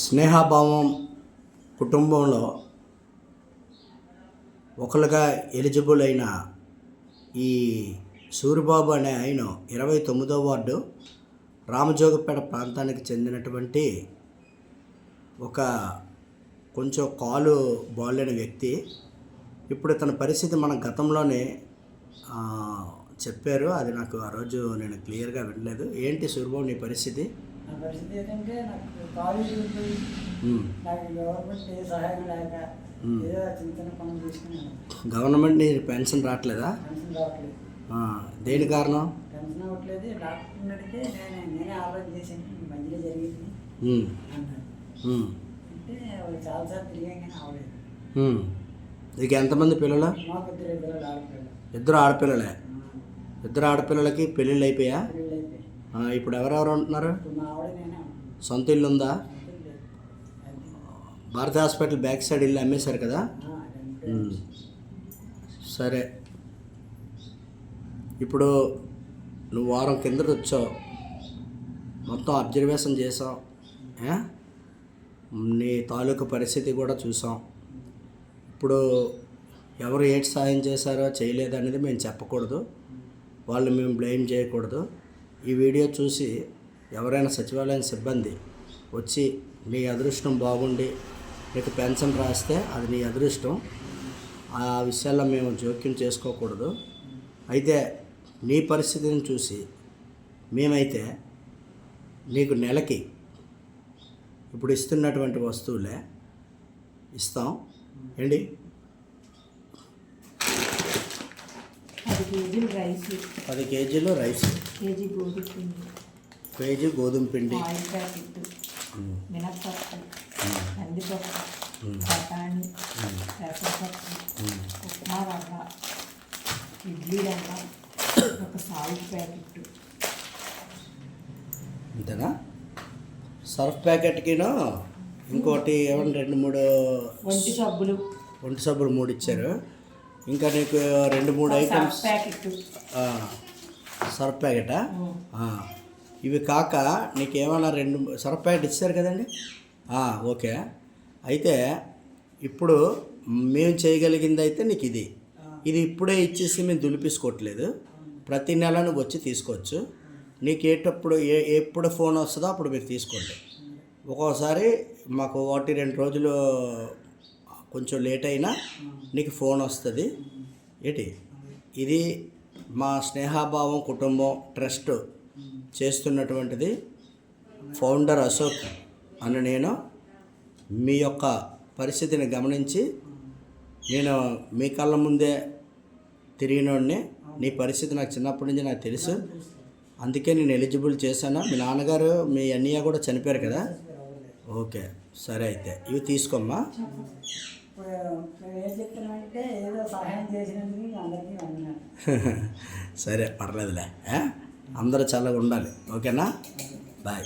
స్నేహభావం కుటుంబంలో ఒకరుగా ఎలిజిబుల్ అయిన ఈ సూరిబాబు అనే ఆయన 29వ వార్డు రామజోగపేట ప్రాంతానికి చెందినటువంటి ఒక కొంచెం కాలు బాలేని వ్యక్తి. ఇప్పుడు తన పరిస్థితి మన గతంలోనే చెప్పారు. అది నాకు ఆ రోజు నేను క్లియర్గా వినలేదు. ఏంటి సూరిబాబు నీ పరిస్థితి? నా పరిస్థితి ఏంటంటే నాకు కాలేజ్ ఉంటుంది, నాకు గవర్నమెంట్ ఏ సహాయం లేక ఏదో చిన్న చిన్న పనులు తీసుకున్నాను. గవర్నమెంట్ నీ పెన్షన్ రావట్లేదా? పెన్షన్ రావట్లేదు. దేని కారణం? పెన్షన్ అవ్వట్లేదు. డాక్టర్ అడిగితే నేనే ఆలోచన చేసాను, మంచిగా జరిగింది అన్నాడు. అంటే చాలాసార్లు తిరిగాం కానీ అవ్వలేదు. నీకు ఎంతమంది పిల్లలు? మాకు ఇద్దరు ఆడపిల్లలు. ఇద్దరు ఆడపిల్లలే. ఇద్దరు ఆడపిల్లలకి పెళ్ళిళ్ళు అయిపోయా? పెళ్ళి అయిపోయి ఇప్పుడు ఎవరెవరు ఉంటున్నారు? మా ఆవిడ నేనే సొంత ఇల్లు ఉందా? భారతి హాస్పిటల్ బ్యాక్ సైడ్ ఇల్లు అమ్మేశారు కదా? సరే, ఇప్పుడు నువ్వు వారం కిందట వచ్చావు, మొత్తం అబ్జర్వేషన్ చేసాం, నీ తాలూకు పరిస్థితి కూడా చూసాం. ఇప్పుడు ఎవరు ఏటి సాయం చేశారో చేయలేదు అనేది మేము చెప్పకూడదు, వాళ్ళు మేము బ్లేమ్ చేయకూడదు. ఈ వీడియో చూసి ఎవరైనా సచివాలయం సిబ్బంది వచ్చి నీ అదృష్టం బాగుండి నీకు పెన్షన్ రాస్తే అది నీ అదృష్టం. ఆ విషయాల్లో మేము జోక్యం చేసుకోకూడదు. అయితే నీ పరిస్థితిని చూసి మేమైతే నీకు నెలకి ఇప్పుడు ఇస్తున్నటువంటి వస్తువులే ఇస్తాం. ఏంటి? 10 కేజీలు రైస్, కేజీ గోధుమ పిండి, మినప్పప్పు, కందిపప్పు, బఠాణి, పెసరపప్పు, ఉప్మా రవ్వ, ఇడ్లీ రవ్వ, ఒక సాల్ట్ ప్యాకెట్. అంతేనా? సర్ఫ్ ప్యాకెట్కిను ఇంకోటి ఏమన్నా 2-3 ఒంటి సబ్బులు 3 ఇచ్చారు. ఇంకా నీకు 2-3 ఐటమ్స్ సర్ఫ్ ప్యాకెటా? ఇవి కాక నీకు ఏమైనా 2 సర్ఫ్ ప్యాకెట్ ఇచ్చారు కదండి? ఓకే. అయితే ఇప్పుడు మేము చేయగలిగింది అయితే నీకు ఇది ఇప్పుడే ఇచ్చేసి మేము దులిపేసుకోవట్లేదు. ప్రతి నెల నువ్వు వచ్చి తీసుకోవచ్చు. నీకు ఎప్పుడు ఫోన్ వస్తుందో అప్పుడు మీరు తీసుకోండి. ఒక్కోసారి మాకు 1-2 రోజులు కొంచెం లేట్ అయినా నీకు ఫోన్ వస్తుంది. ఇది మా స్నేహభావం కుటుంబం ట్రస్ట్ చేస్తున్నటువంటిది. ఫౌండర్ అశోక్ అని నేను మీ యొక్క పరిస్థితిని గమనించి నేను మీ కళ్ళ ముందే తిరిగినోడిని. నీ పరిస్థితి నాకు చిన్నప్పటి నుంచి నాకు తెలుసు, అందుకే నేను ఎలిజిబుల్ చేశాను. మీ నాన్నగారు మీ అన్నయ్య కూడా చనిపోయారు కదా? ఓకే, సరే. అయితే ఇవి తీసుకోమ్మా. సరే, పర్లేదులే. అందరూ చల్లగా ఉండాలి. ఓకేనా? బాయ్.